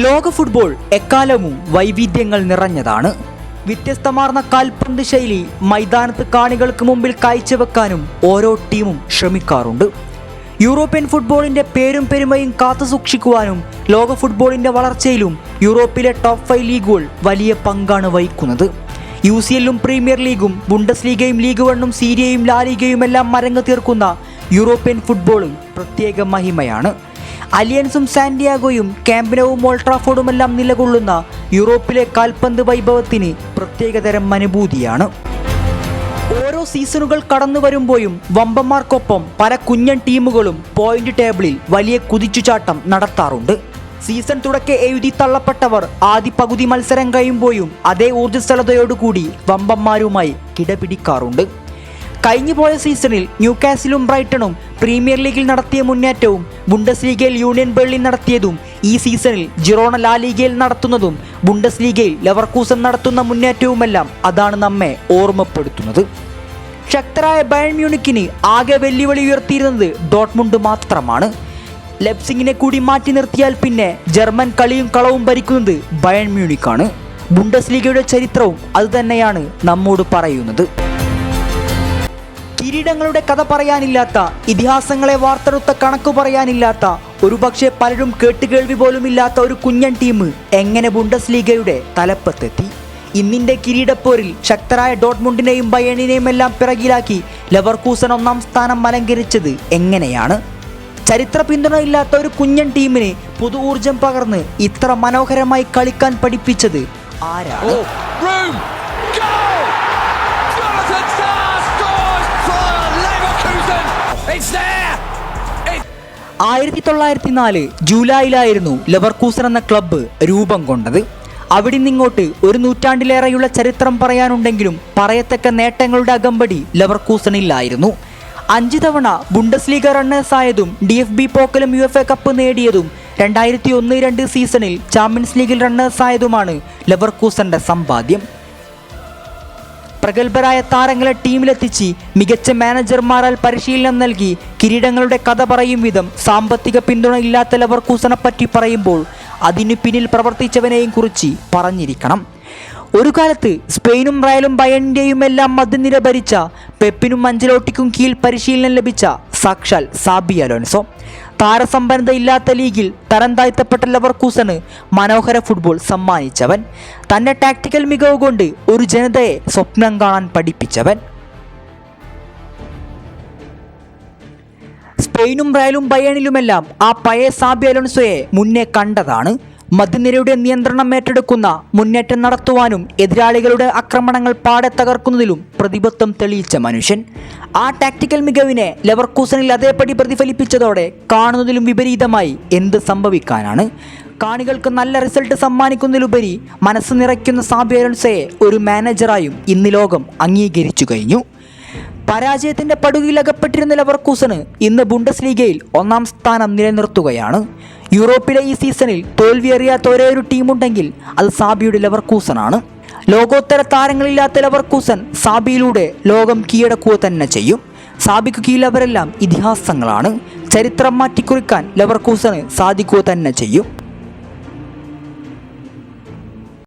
ലോക ഫുട്ബോൾ എക്കാലവും വൈവിധ്യങ്ങൾ നിറഞ്ഞതാണ്. വ്യത്യസ്തമാർന്ന കാൽപന്ത് ശൈലി മൈതാനത്ത് കാണികൾക്ക് മുമ്പിൽ കാഴ്ചവെക്കാനും ഓരോ ടീമും ശ്രമിക്കാറുണ്ട്. യൂറോപ്യൻ ഫുട്ബോളിന്റെ പേരും പെരുമയും കാത്തുസൂക്ഷിക്കുവാനും ലോക ഫുട്ബോളിന്റെ വളർച്ചയിലും യൂറോപ്പിലെ ടോപ്പ് 5 ലീഗുകൾ വലിയ പങ്കാണ് വഹിക്കുന്നത്. UCL-ഉം പ്രീമിയർ ലീഗും ബുണ്ടസ് ലീഗയും ലീഗ് 1-ഉം സീരിയയും ലാലിഗയുമെല്ലാം മരങ്ങ് തീർക്കുന്ന യൂറോപ്യൻ ഫുട്ബോളും പ്രത്യേക മഹിമയാണ്. അലിയൻസും സാന്റിയാഗോയും ക്യാമ്പ് നൗവും ഓൾഡ് ട്രാഫോർഡുമെല്ലാം നിലകൊള്ളുന്ന യൂറോപ്പിലെ കാൽപന്ത് വൈഭവത്തിന് പ്രത്യേകതരം അനുഭൂതിയാണ്. ഓരോ സീസണുകൾ കടന്നു വരുമ്പോഴും വമ്പന്മാർക്കൊപ്പം പല കുഞ്ഞൻ ടീമുകളും പോയിന്റ് ടേബിളിൽ വലിയ കുതിച്ചുചാട്ടം നടത്താറുണ്ട്. സീസൺ തുടക്കെ എഴുതി തള്ളപ്പെട്ടവർ ആദ്യ പകുതി മത്സരം കഴിയുമ്പോഴും അതേ ഊർജ്ജസ്വലതയോടുകൂടി വമ്പന്മാരുമായി കിടപിടിക്കാറുണ്ട്. കഴിഞ്ഞുപോയ സീസണിൽ ന്യൂകാസിലും ബ്രൈറ്റണും പ്രീമിയർ ലീഗിൽ നടത്തിയ മുന്നേറ്റവും ബുണ്ടസ് ലീഗയിൽ യൂണിയൻ ബെർലിൻ നടത്തിയതും ഈ സീസണിൽ ജിറോണ ലാലിഗയിൽ നടത്തുന്നതും ബുണ്ടസ് ലീഗയിൽ ലെവർകൂസൻ നടത്തുന്ന മുന്നേറ്റവുമെല്ലാം അതാണ് നമ്മെ ഓർമ്മപ്പെടുത്തുന്നത്. ശക്തരായ ബയൺ മ്യൂണിക്കിന് ആകെ വെല്ലുവിളി ഉയർത്തിയിരുന്നത് ഡോട്ട്മുണ്ട് മാത്രമാണ്. ലെപ്സിങ്ങിനെ കൂടി മാറ്റി നിർത്തിയാൽ പിന്നെ ജർമ്മൻ കളിയും കളവും ഭരിക്കുന്നത് ബയൺ മ്യൂണിക്കാണ്. ബുണ്ടസ് ലീഗയുടെ ചരിത്രവും അതുതന്നെയാണ് നമ്മോട് പറയുന്നത്. കിരീടങ്ങളുടെ കഥ പറയാനില്ലാത്ത, ഇതിഹാസങ്ങളെ വാർത്തെടുത്ത കണക്കു പറയാനില്ലാത്ത, ഒരുപക്ഷെ പലരും കേട്ടുകേൾവി പോലുമില്ലാത്ത ഒരു കുഞ്ഞൻ ടീം എങ്ങനെ ബുണ്ടസ് ലീഗയുടെ തലപ്പത്തെത്തി? ഇന്നിന്റെ കിരീടപ്പോരിൽ ശക്തരായ ഡോട്ട്മുണ്ടിനെയും ബയേണിനെയും എല്ലാം പിറകിലാക്കി ലെവർകൂസൻ 1-ാം സ്ഥാനം അലങ്കരിച്ചത് എങ്ങനെയാണ്? ചരിത്ര പിന്തുണയില്ലാത്ത ഒരു കുഞ്ഞൻ ടീമിന് പുതു ഊർജം പകർന്ന് ഇത്ര മനോഹരമായി കളിക്കാൻ പഠിപ്പിച്ചത് ആരാണ്? 1904 ജൂലൈയിലായിരുന്നു ലെവർകൂസൻ എന്ന ക്ലബ്ബ് രൂപം കൊണ്ടത്. അവിടെ നിന്നിങ്ങോട്ട് ഒരു നൂറ്റാണ്ടിലേറെയുള്ള ചരിത്രം പറയാനുണ്ടെങ്കിലും പറയത്തക്ക നേട്ടങ്ങളുടെ അകമ്പടി ലെവർകൂസനില്ലായിരുന്നു. 5 തവണ ബുണ്ടസ് ലീഗ റണ്ണേഴ്സായതും DFB പോക്കലും UEFA കപ്പ് നേടിയതും 2001-2 സീസണിൽ ചാമ്പ്യൻസ് ലീഗിൽ റണ്ണേഴ്സായതുമാണ് ലെവർകൂസന്റെ സമ്പാദ്യം. പ്രഗത്ഭരായ താരങ്ങളെ ടീമിലെത്തിച്ച് മികച്ച മാനേജർമാരാൽ പരിശീലനം നൽകി കിരീടങ്ങളുടെ കഥ പറയും വിധം സാമ്പത്തിക പിന്തുണ ഇല്ലാത്ത ലെവർകൂസനെ പറ്റി പറയുമ്പോൾ അതിനു പിന്നിൽ പ്രവർത്തിച്ചവനെയും കുറിച്ച് പറഞ്ഞിരിക്കണം. ഒരു കാലത്ത് സ്പെയിനും റയലും ബയണിന്റെയും എല്ലാം മധ്യനിര ഭരിച്ച പെപ്പിനും അഞ്ചലോട്ടിക്കും കീഴിൽ പരിശീലനം ലഭിച്ച സാക്ഷാൽ സാബി അലോൻസോ. താരസമ്പന്നതയില്ലാത്ത ലീഗിൽ തരം താഴ്ത്തപ്പെട്ട ലെവർകൂസന് മനോഹര ഫുട്ബോൾ സമ്മാനിച്ചവൻ. തൻ്റെ ടാക്ടിക്കൽ മികവ് കൊണ്ട് ഒരു ജനതയെ സ്വപ്നം കാണാൻ പഠിപ്പിച്ചവൻ. സ്പെയിനും റയലും ബയേണിലുമെല്ലാം ആ പഴയ സാബി അലോൻസോയെ മുന്നേ കണ്ടതാണ്. മധ്യനിരയുടെ നിയന്ത്രണം ഏറ്റെടുക്കുന്ന മുന്നേറ്റം നടത്തുവാനും എതിരാളികളുടെ ആക്രമണങ്ങൾ പാടെ തകർക്കുന്നതിലും പ്രതിബദ്ധം തെളിയിച്ച മനുഷ്യൻ. ആ ടാക്ടിക്കൽ മികവിനെ ലെവർകൂസനിൽ അതേപടി പ്രതിഫലിപ്പിച്ചതോടെ കാണുന്നതിലും വിപരീതമായി എന്ത് സംഭവിക്കാനാണ്? കാണികൾക്ക് നല്ല റിസൾട്ട് സമ്മാനിക്കുന്നതിലുപരി മനസ്സ് നിറയ്ക്കുന്ന സാബി അലോൻസോയെ ഒരു മാനേജറായും ഇന്ന് ലോകം അംഗീകരിച്ചു കഴിഞ്ഞു. പരാജയത്തിന്റെ പടുകിലകപ്പെട്ടിരുന്ന ലെവർകൂസന് ഇന്ന് ബുണ്ടസ് ലീഗയിൽ 1-ാം സ്ഥാനം നിലനിർത്തുകയാണ്. യൂറോപ്പിലെ ഈ സീസണിൽ തോൽവിയറിയാത്ത ഒരേ ഒരു ടീമുണ്ടെങ്കിൽ അത് സാബിയുടെ ലെവർകൂസനാണ്. ലോകോത്തര താരങ്ങളില്ലാത്ത ലെവർകൂസൻ സാബിയിലൂടെ ലോകം കീഴടക്കുക തന്നെ ചെയ്യും. സാബിക്ക് കീഴിലവരെല്ലാം ഇതിഹാസങ്ങളാണ്. ചരിത്രം മാറ്റിക്കുറിക്കാൻ ലെവർകൂസന് സാധിക്കുക തന്നെ ചെയ്യും.